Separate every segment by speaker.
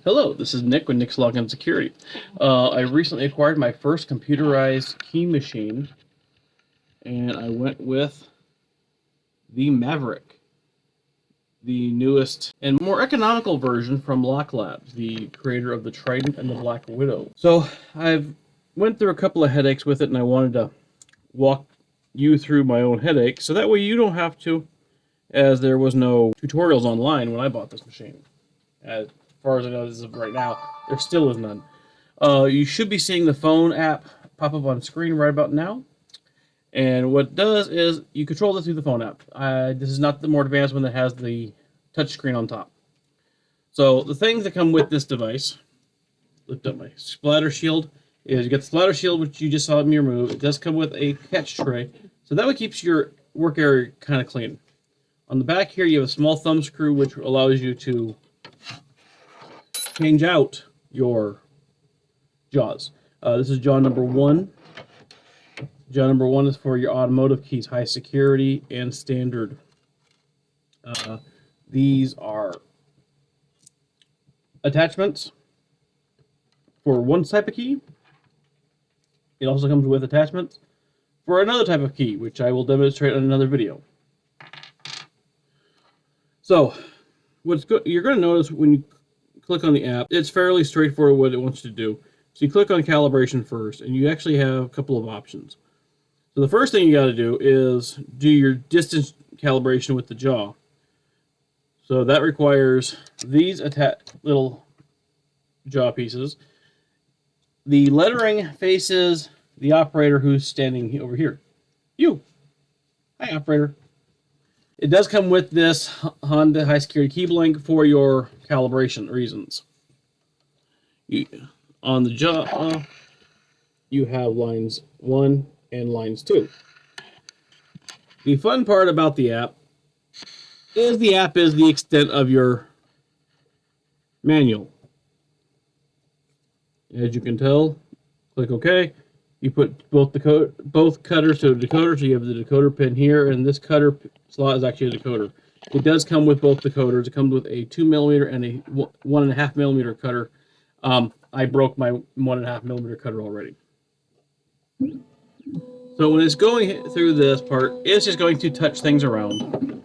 Speaker 1: Hello, this is Nick with Nick's Login Security. I recently acquired my first computerized key machine, and I went with the Maverick, the newest and more economical version from LockLabs, the creator of the Trident and the Black Widow. So I've went through a couple of headaches with it, and I wanted to walk you through my own headache, so that way you don't have to, as there was no tutorials online when I bought this machine. As far as I know, as of right now, there still is none. You should be seeing the phone app pop up on screen right about now. And what it does is you control this through the phone app. This is not the more advanced one that has the touchscreen on top. So the things that come with this device, lift up my splatter shield, is you get the splatter shield, which you just saw me remove. It does come with a catch tray, so that way keeps your work area kind of clean. On the back here, you have a small thumb screw, which allows you to change out your jaws. This is jaw number 1. Jaw number 1 is for your automotive keys, high security and standard. These are attachments for one type of key. It also comes with attachments for another type of key, which I will demonstrate on another video. So, you're going to notice when you click on the app, it's fairly straightforward what it wants you to do. So you click on calibration first, and you actually have a couple of options. So the first thing you got to do is do your distance calibration with the jaw. So that requires these little jaw pieces. The lettering faces the operator who's standing over here. You. Hi, operator. It does come with this Honda high security key blank for your calibration reasons. On the jaw, you have lines 1 and lines 2. The fun part about the app is the extent of your manual. As you can tell, click OK. You put both cutters to a decoder, so you have the decoder pin here, and this cutter slot is actually a decoder. It does come with both decoders. It comes with a 2mm and a 1.5mm cutter. I broke my 1.5mm cutter already. So when it's going through this part, it's just going to touch things around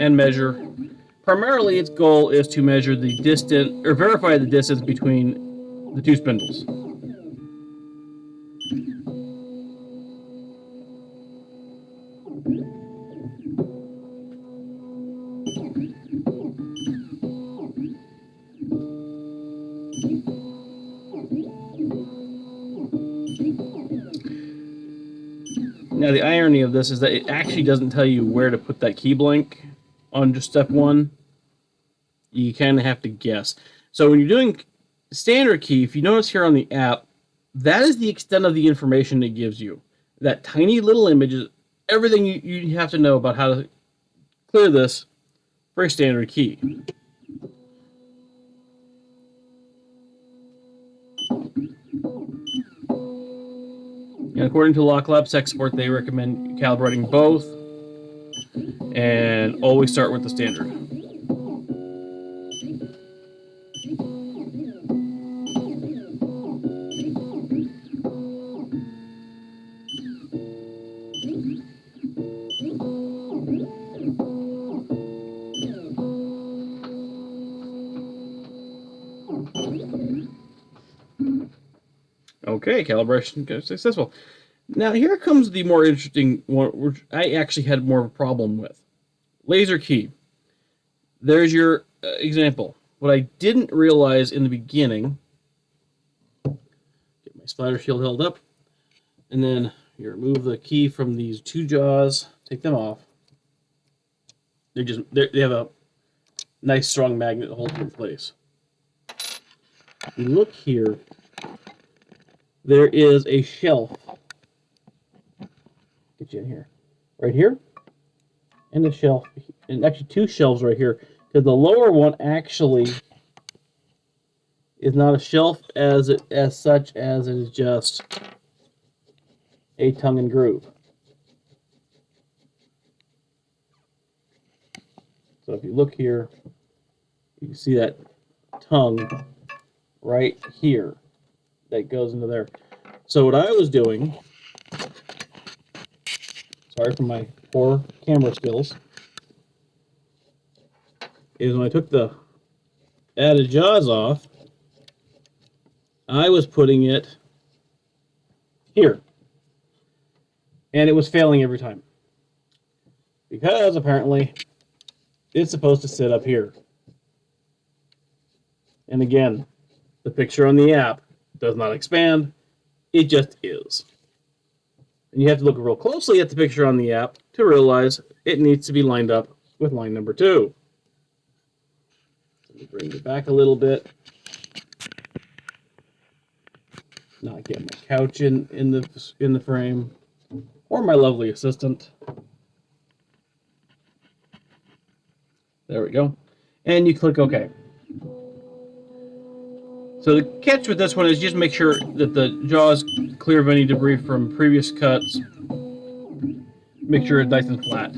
Speaker 1: and measure. Primarily, its goal is to measure the distance, or verify the distance between the two spindles. Now, the irony of this is that it actually doesn't tell you where to put that key blank on just step 1. You kind of have to guess. So when you're doing standard key, if you notice here on the app, that is the extent of the information it gives you. That tiny little image is everything you have to know about how to clear this for a standard key. And according to LockLabs tech support, they recommend calibrating both and always start with the standard. Okay, calibration goes successful. Now here comes the more interesting one, which I actually had more of a problem with. Laser key. There's your example. What I didn't realize in the beginning, get my splatter shield held up, and then you remove the key from these two jaws, take them off. They have a nice strong magnet that holds them in place. You look here. There is a shelf. Get you in here. Right here. And a shelf. And actually 2 shelves right here. Because the lower one actually is not a shelf as such as it is just a tongue and groove. So if you look here, you can see that tongue right here that goes into there. So what I was doing, sorry for my poor camera skills, is when I took the added jaws off, I was putting it here. And it was failing every time. Because apparently it's supposed to sit up here. And again, the picture on the app does not expand. It just is. And you have to look real closely at the picture on the app to realize it needs to be lined up with line number 2. Let me bring it back a little bit. Not get my couch in the frame, or my lovely assistant. There we go. And you click OK. So the catch with this one is just make sure that the jaw is clear of any debris from previous cuts. Make sure it's nice and flat.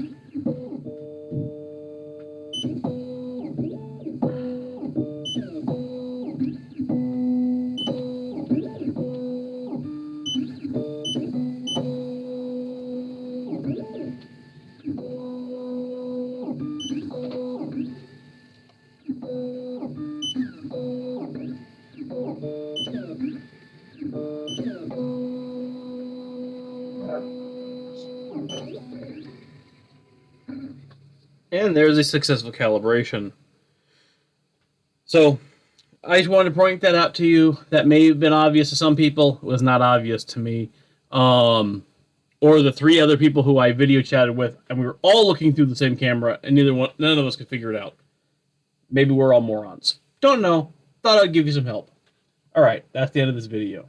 Speaker 1: And there's a successful calibration. So I just wanted to point that out to you. That may have been obvious to some people. It was not obvious to me. Or the 3 other people who I video chatted with, and we were all looking through the same camera, and none of us could figure it out. Maybe we're all morons. Don't know. Thought I'd give you some help. All right, that's the end of this video.